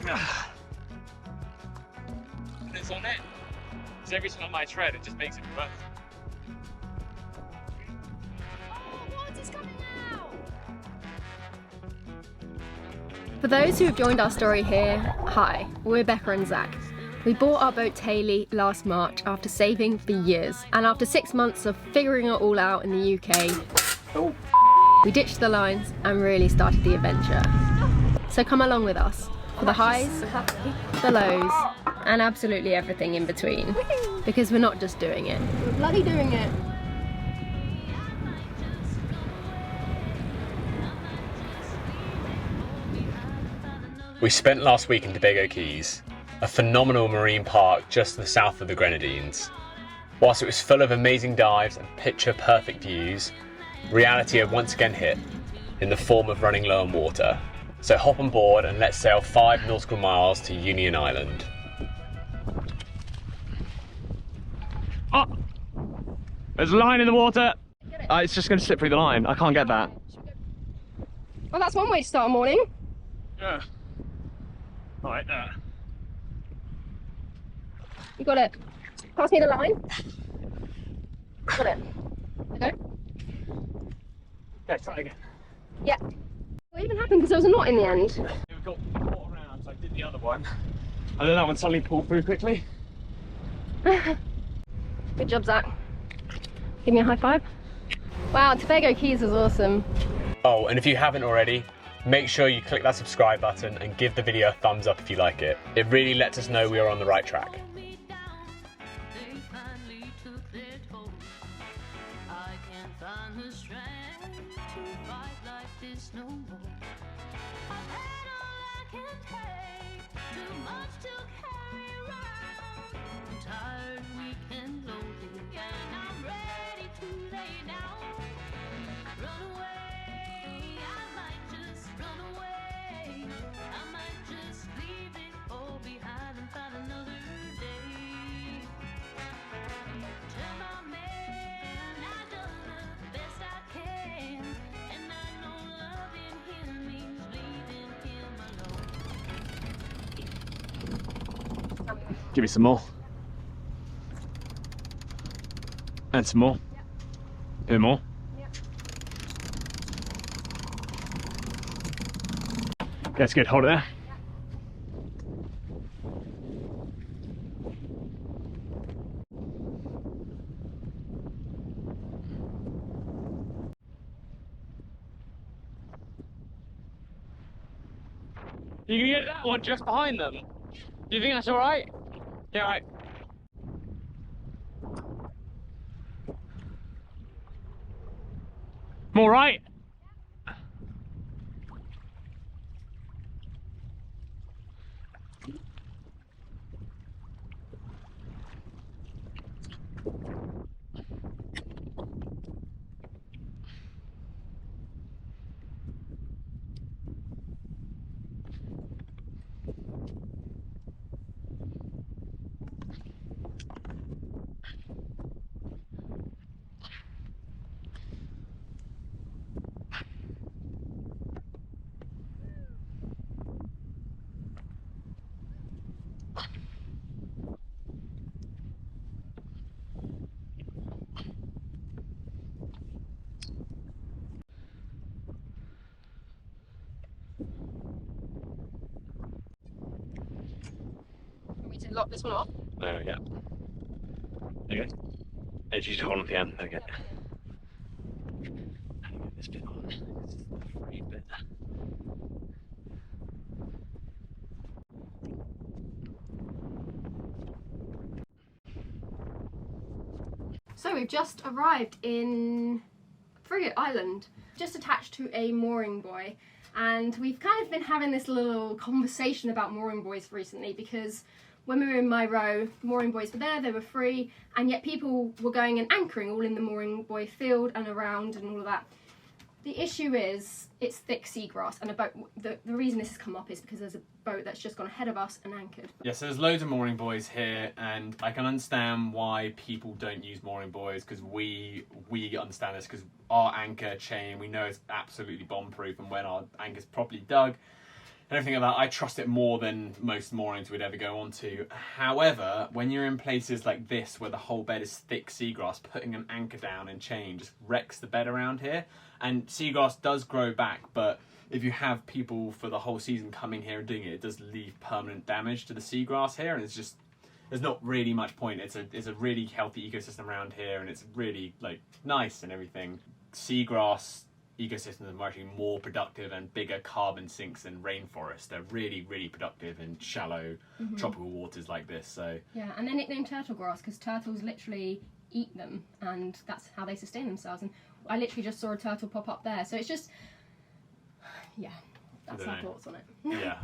And it's on it. Because every time I tread, it just makes it worse. For those who have joined our story here, hi, we're Becka and Zach. We bought our boat Tay-Lee last March after saving for years, and after 6 months of figuring it all out in the UK, we ditched the lines and really started the adventure. So come along with us for the highs, the lows, and absolutely everything in between. Because we're not just doing it, we're bloody doing it. We spent last week in Tobago Quays, a phenomenal marine park just to the south of the Grenadines. Whilst it was full of amazing dives and picture perfect views, reality had once again hit in the form of running low on water. So hop on board and let's sail 5 nautical miles to Union Island. Oh! There's a line in the water! It's just going to slip through the line. I can't get that. Well, that's one way to start a morning. Yeah. Alright, You got it. Pass me the line. Got it. Okay. Okay, try again. Yeah. What even happened? Because there was a knot in the end. We got caught around, so I did the other one. And then that one suddenly pulled through quickly. Good job, Zach. Give me a high five. Wow, Tobago Quays is awesome. Oh, and if you haven't already, make sure you click that subscribe button and give the video a thumbs up if you like it. It really lets us know we are on the right track. Give me some more. And some more. A bit more. That's good, hold it there. You can get that one just behind them. Do you think that's alright? Yeah, right. I'm alright. Lock this one off. Oh, yeah. There you go. Edge you to hold on at the end. Okay. Get this bit on. This is the free bit. So we've just arrived in Frigate Island, just attached to a mooring buoy, and we've kind of been having this little conversation about mooring buoys recently because when we were in my row, mooring buoys were there, they were free, and yet people were going and anchoring all in the mooring buoy field and around and all of that. The issue is it's thick seagrass, and a boat. The reason this has come up is because there's a boat that's just gone ahead of us and anchored. Yeah, so there's loads of mooring buoys here, and I can understand why people don't use mooring buoys because we understand this because our anchor chain we know is absolutely bomb-proof, and when our anchor's properly dug, and everything like that. I trust it more than most moorings we'd ever go onto. However, when you're in places like this where the whole bed is thick seagrass, putting an anchor down and chain just wrecks the bed around here. And seagrass does grow back, but if you have people for the whole season coming here and doing it, it does leave permanent damage to the seagrass here, and it's just, there's not really much point. It's a really healthy ecosystem around here, and it's really like nice and everything. Seagrass ecosystems are actually more productive and bigger carbon sinks than rainforests. They're really, really productive in shallow tropical waters like this. So yeah, and they're nicknamed turtle grass because turtles literally eat them, and that's how they sustain themselves. And I literally just saw a turtle pop up there, so it's just, yeah, that's our thoughts on it. Yeah,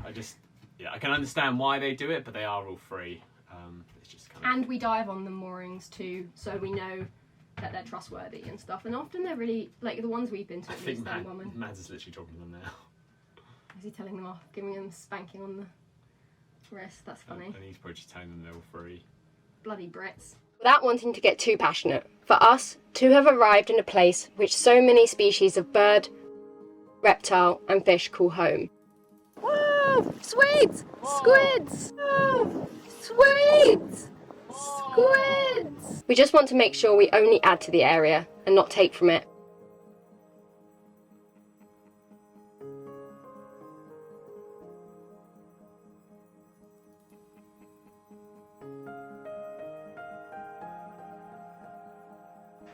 I can understand why they do it, but they are all free. It's just kind of... And we dive on the moorings too, so we know that they're trustworthy and stuff. And often they're really, like the ones we've been to, at least, they're woman. Mads is literally talking to them now. Is he telling them off, giving them a spanking on the wrist? That's funny. And he's probably just telling them they're all free. Bloody Brits. Without wanting to get too passionate, for us to have arrived in a place which so many species of bird, reptile and fish call home. Whoa! Swedes! Squids! Oh, swedes! Squids! We just want to make sure we only add to the area and not take from it.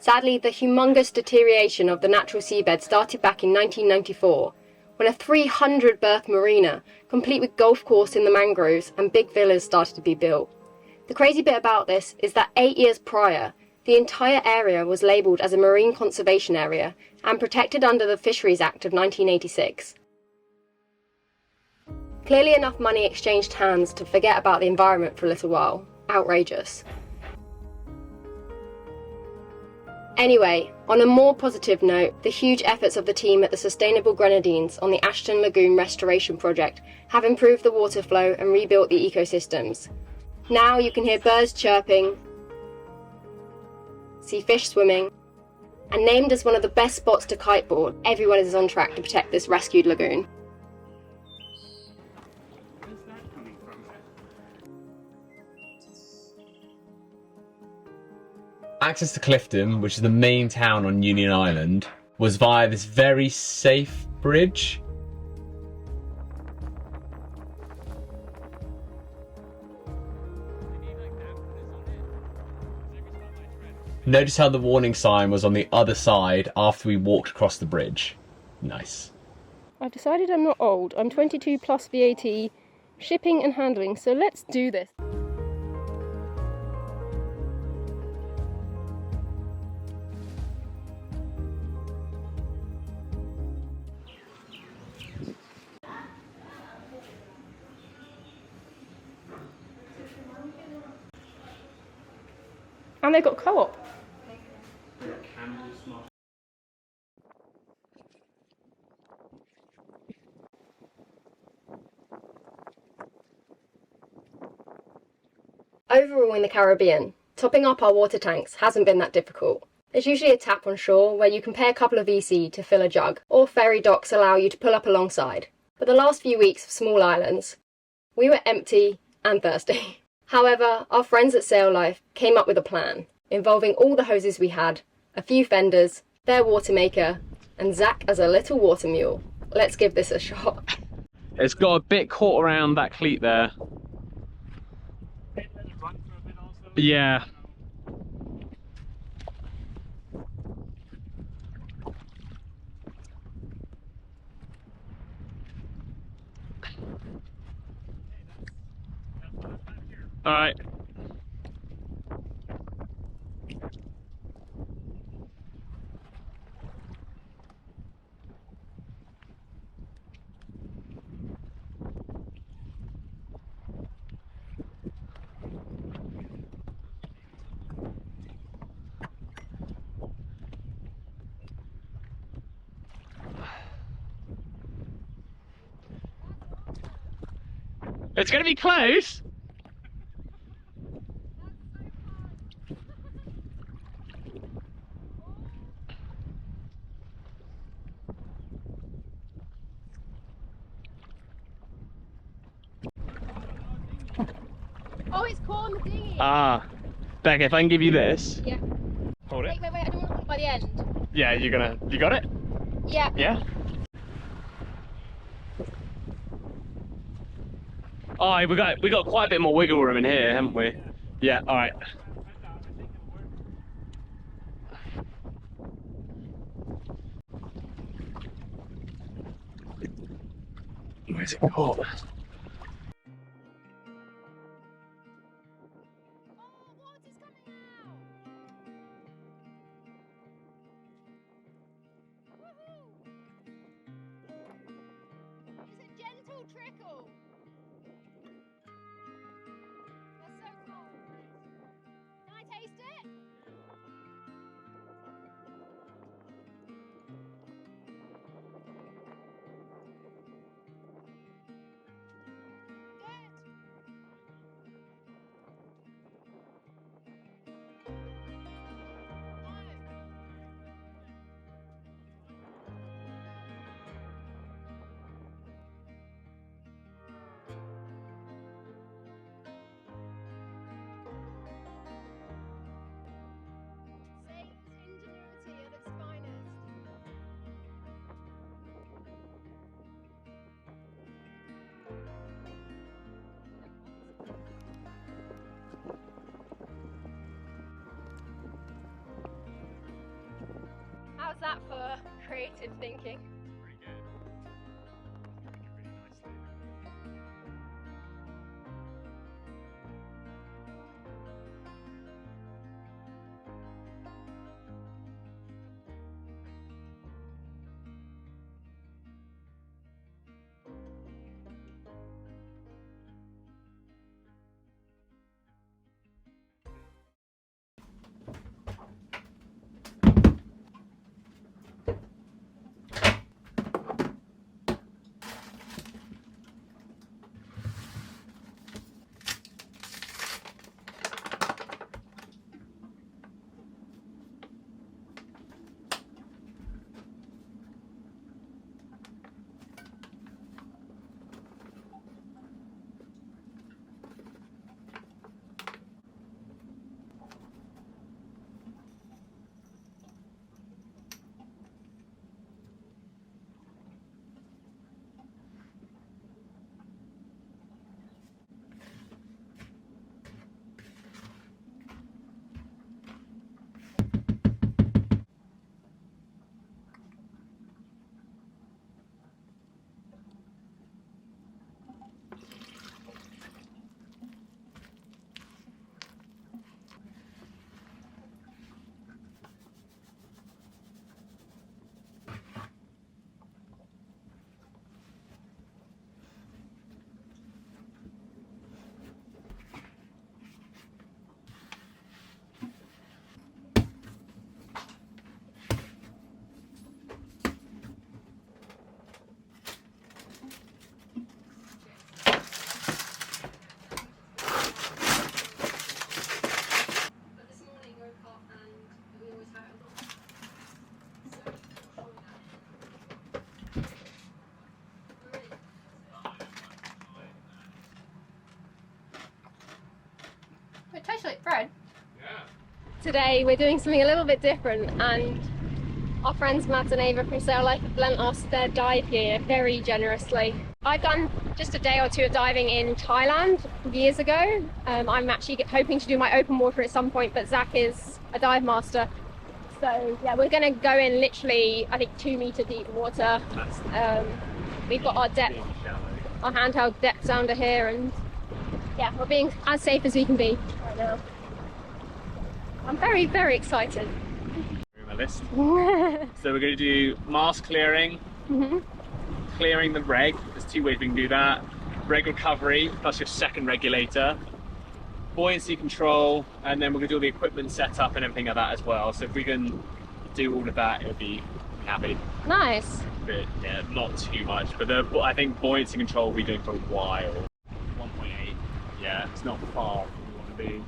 Sadly, the humongous deterioration of the natural seabed started back in 1994, when a 300-berth marina, complete with golf course in the mangroves and big villas, started to be built. The crazy bit about this is that 8 years prior, the entire area was labelled as a marine conservation area and protected under the Fisheries Act of 1986. Clearly enough money exchanged hands to forget about the environment for a little while. Outrageous. Anyway, on a more positive note, the huge efforts of the team at the Sustainable Grenadines on the Ashton Lagoon Restoration Project have improved the water flow and rebuilt the ecosystems. Now you can hear birds chirping, see fish swimming, and named as one of the best spots to kiteboard, everyone is on track to protect this rescued lagoon. Access to Clifton, which is the main town on Union Island, was via this very safe bridge. Notice how the warning sign was on the other side after we walked across the bridge. Nice. I've decided I'm not old. I'm 22 plus VAT, shipping and handling, so let's do this. And they've got co-op. Overall in the Caribbean, topping up our water tanks hasn't been that difficult. There's usually a tap on shore where you can pay a couple of EC to fill a jug, or ferry docks allow you to pull up alongside. But the last few weeks of small islands, we were empty and thirsty. However, our friends at Sail Life came up with a plan, involving all the hoses we had, a few fenders, their watermaker, and Zach as a little water mule. Let's give this a shot. It's got a bit caught around that cleat there. Yeah. All right. It's going to be close. Oh, it's caught on the dinghy. Ah. Becca, if I can give you this. Yeah. Hold it. Wait, I don't want to hold it by the end. Yeah, you got it? Yeah. Yeah? Oh, we got quite a bit more wiggle room in here, haven't we? Yeah, alright. Where's it caught? Trickle. That's so cool. Can I taste it? How's that for creative thinking? Pretty good. Really nicely. It tastes like bread. Yeah. Today we're doing something a little bit different, and our friends Matt and Ava from Sail Life have lent us their dive gear very generously. I've done just a day or two of diving in Thailand years ago. I'm actually hoping to do my open water at some point, but Zach is a dive master. So yeah, we're going to go in literally, I think, 2 meter deep water. We've got our depth, our handheld depth sounder here, and yeah, we're being as safe as we can be right now. I'm very, very excited. My list. So we're going to do mast clearing, clearing the reg. There's 2 ways we can do that. Reg recovery plus your second regulator, buoyancy control, and then we're going to do all the equipment setup and everything like that as well. So if we can do all of that, it would be happy. Nice. But yeah, not too much. But I think buoyancy control we'll be doing for a while. 1.8. Yeah, it's not far from where we want to be.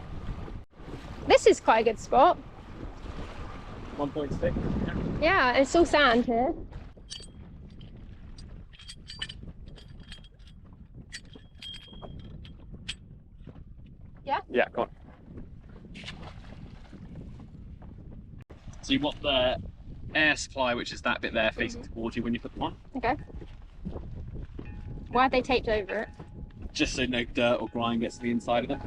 This is quite a good spot. 1.6. Yeah, it's all sand here. Yeah? Yeah, go on. So you want the air supply, which is that bit there, facing towards you when you put them on. Okay. Why are they taped over it? Just so no dirt or grime gets to the inside of them.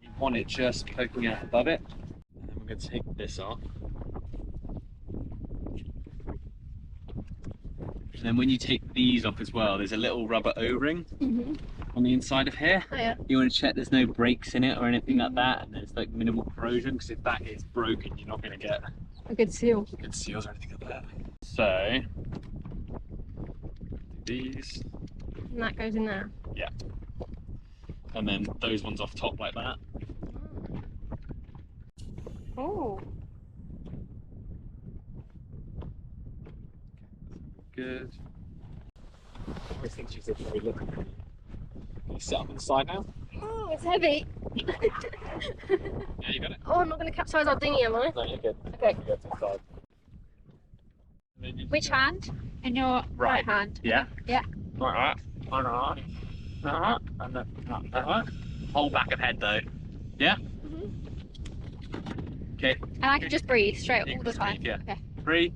You want it just poking out above it. And then we're going to take this off. And then when you take these off as well, there's a little rubber O-ring on the inside of here. Oh, yeah. You want to check there's no breaks in it or anything like that, and there's like minimal corrosion, because if that is broken, you're not going to get A good seal. good seals or anything like that. So, these. And that goes in there. Yeah. And then those ones off top like that. Oh. Good. I think she's a very little. Can you sit up on the side now? Oh, it's heavy. Yeah, you got it. Oh, I'm not going to capsize our dinghy, am I? No, you're good. Okay. You go to the side. Which hand? In your right hand? Yeah. Yeah. Alright. Alright. Alright. And then alright. Whole back of head though. Yeah? Okay. And I can just breathe straight all the time. Yeah. Okay. 3.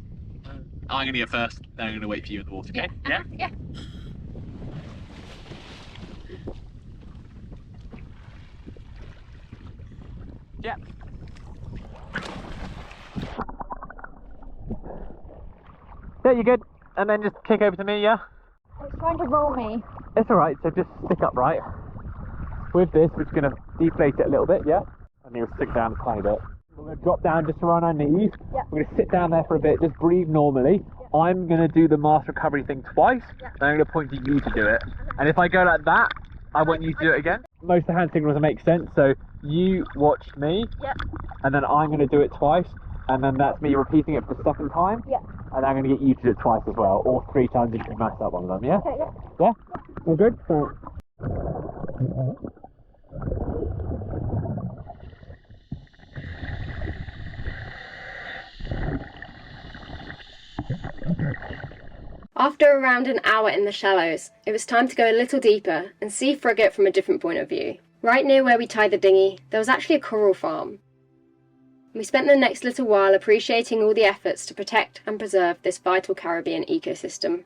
I'm going to go first, then I'm going to wait for you in the water, okay? Yeah. Yeah. Yeah. Yeah, you're good. And then just kick over to me, yeah? It's trying to roll me. It's alright, so just stick upright. With this, we're just going to deflate it a little bit, yeah? And you'll stick down a tiny bit. We're going to drop down just around our knees. Yeah. We're going to sit down there for a bit, just breathe normally. Yeah. I'm going to do the mask recovery thing twice, and I'm going to point to you to do it. And if I go like that, I want you to do it again. Most of the hand signals make sense, so you watch me, and then I'm going to do it twice, and then that's me repeating it for the second time. Yeah. And I'm going to get you to do it twice as well, or 3 times if you mess up one of them, yeah? Okay, yeah. Yeah? All good? So, After around an hour in the shallows, it was time to go a little deeper and see Frigate from a different point of view. Right near where we tied the dinghy, there was actually a coral farm. We spent the next little while appreciating all the efforts to protect and preserve this vital Caribbean ecosystem.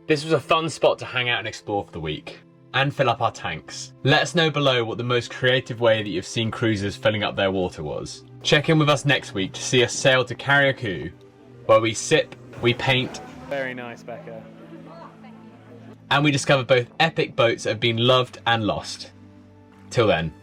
this was a fun spot to hang out and explore for the week, and fill up our tanks. Let us know below what the most creative way that you've seen cruisers filling up their water was. Check in with us next week to see us sail to Teaugukug, where we sip, we paint. Very nice, Becca. And we discover both epic boats that have been loved and lost. Till then.